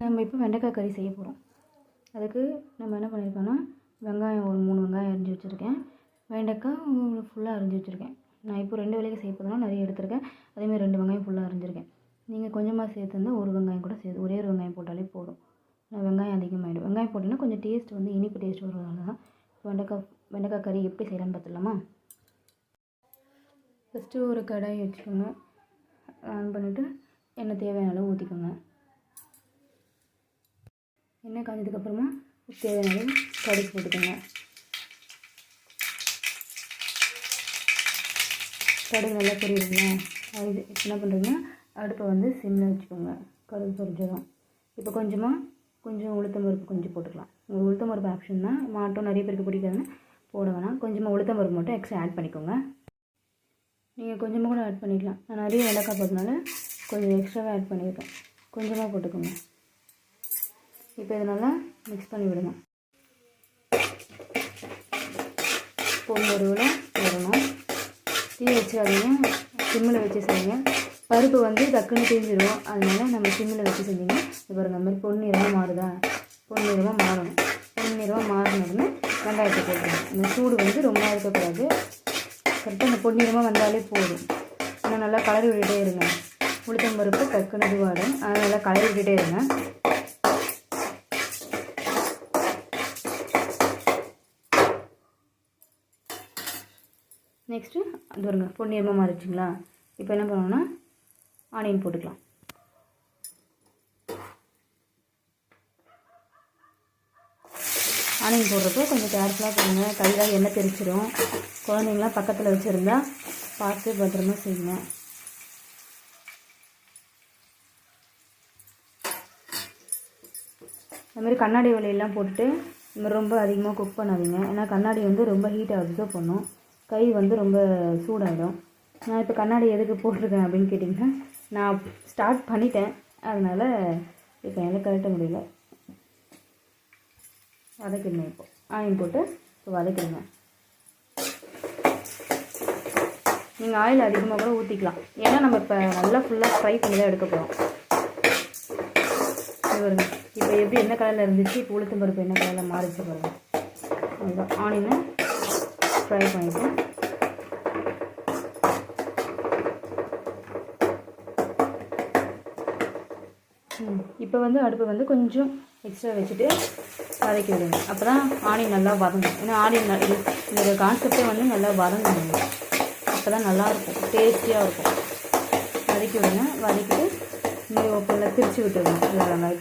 நம்ம இப்போ வெண்டைக்காய் கறி செய்ய போகிறோம். அதுக்கு நம்ம என்ன பண்ணியிருக்கோன்னா, வெங்காயம் ஒரு 3 வெங்காயம் அரிஞ்சு வச்சுருக்கேன். வெண்டைக்காய் ஃபுல்லாக அரிஞ்சு வச்சுருக்கேன். நான் இப்போ 2 வேளைக்கு செய்ய போகிறதுனால நிறைய எடுத்துருக்கேன். அதேமாதிரி 2 வெங்காயம் ஃபுல்லாக அரிஞ்சிருக்கேன். நீங்கள் கொஞ்சமாக சேர்த்துருந்தா ஒரு வெங்காயம் கூட சேர்த்து ஒரே ஒரு வெங்காயம் போட்டாலே போதும். நான் வெங்காயம் அதிகமாகிடும். வெங்காயம் போட்டிங்கன்னா கொஞ்சம் டேஸ்ட் வந்து இனிப்பு டேஸ்ட் வருவதால தான். வெண்டைக்காய் கறி எப்படி செய்யலான்னு பார்த்துடலாமா? ஃபஸ்ட்டு ஒரு கடாய் வச்சுக்கோங்க. ஆன் பண்ணிவிட்டு எண்ணெய் தேவையான அளவு ஊற்றிக்கோங்க. எண்ணெய் காஞ்சதுக்கப்புறமா தேவையான அளவு கடுகு போட்டுக்கோங்க. கடுகு நல்லா பொரியுதுங்க. அது என்ன பண்ணுறீங்கன்னா, அடுப்பை வந்து சிம்மில் வச்சுக்கோங்க. கடுகு பொரிஞ்சதும் இப்போ கொஞ்சம் உளுத்தம் பருப்பு கொஞ்சம் போட்டுக்கலாம். உங்கள் உளுத்தம் பருப்பு ஆப்ஷன் தான், மாட்டோம் நிறைய பேருக்கு பிடிக்காதுன்னு போட வேணாம். கொஞ்சமாக உளுத்தம் பருப்பு மட்டும் எக்ஸ்ட்ரா ஆட் பண்ணிக்கோங்க. நீங்கள் கொஞ்சமாக கூட ஆட் பண்ணிக்கலாம். நான் நிறைய வெண்டைக்காய் போட்டதுனால கொஞ்சம் எக்ஸ்ட்ராவாக ஆட் பண்ணியிருக்கேன். கொஞ்சமாக போட்டுக்கோங்க. இப்போ இதை நல்லா மிக்ஸ் பண்ணி விடுங்க. பொன்னொருவில் வரணும். தீ வச்சாதீங்க, சிம்மில் வச்சு செய்யுங்க. பருப்பு வந்து டக்குன்னு தீஞ்சிடும். அதனால நம்ம சிம்மில் வச்சு செஞ்சிங்கன்னா இப்போ அந்த மாதிரி பொன்னிறமாக மாறுதா, பொன்னிறமாக மாறணும். பொன்னிறமாக மாறினோடனே வெங்காயத்தை போட்டுருங்க. இந்த சூடு வந்து ரொம்ப இருக்கக்கூடாது. கரெக்டாக அந்த பொன்னிறமாக வந்தாலே போதும். ஆனால் நல்லா கலரி விட்டுட்டே இருங்க. உளுத்தம் பருப்பு டக்குன்னு இதுவாடும். அதனால் நல்லா கலரி விட்டுட்டே இருங்க. நெக்ஸ்ட்டு அது வருங்க பொன்னிறமாக மாறிடுச்சிங்களா? இப்போ என்ன பண்ணணும்னா ஆனியன் போட்டுக்கலாம். ஆனியன் போடுறப்போ கொஞ்சம் கேர்ஃபுல்லாக போடுங்க. கையில் எண்ணெய் தெரிச்சிடும். குழந்தைங்களாம் பக்கத்தில் வச்சுருந்தா பார்த்து பத்திரமா செய்யுங்க. அதுமாதிரி கண்ணாடி வலையெல்லாம் போட்டுட்டு இந்த ரொம்ப அதிகமாக குக் பண்ணாதீங்க. ஏன்னா கண்ணாடி வந்து ரொம்ப ஹீட்டை அப்சர்வ் பண்ணும். கை வந்து ரொம்ப சூடாகிடும். நான் இப்போ கண்ணாடி எதுக்கு போட்டிருக்கேன் அப்படின்னு கேட்டிங்கன்னா, நான் ஸ்டார்ட் பண்ணிட்டேன். அதனால் இப்போ என்னால் கழட்ட முடியல. வதக்கிடுங்க. இப்போ ஆயில் போட்டு இப்போ வதக்கிடுங்க. நீங்கள் ஆயில் அதிகமாக கூட ஊற்றிக்கலாம். ஏன்னா நம்ம இப்போ நல்லா ஃபுல்லாக ஃப்ரை பண்ணி தான் எடுக்க போகிறோம். வருங்க இப்போ எப்படி என்ன கலரில் இருந்துச்சு, இப்போ உளுத்தம் பருப்பு என்ன கலரில் மாறிச்சு பாருங்கள். அதுதான் ஆனியனை ஃப்ரை பண்ணிவிட்டு இப்போ வந்து அடுப்பை வந்து கொஞ்சம் எக்ஸ்ட்ரா வச்சுட்டு வதக்கி விடுங்க. அப்போ தான் ஆனியன் நல்லா வதங்கும். ஏன்னா ஆனியன் இந்த கான்செப்டே வந்து நல்லா வதங்கணும். அப்போ தான் நல்லாயிருக்கும், டேஸ்டியாக இருக்கும். வதக்கி விடுங்க. வதக்கிட்டு நீங்கள் பிரித்து விட்டுருங்க எல்லா வெங்காயம்.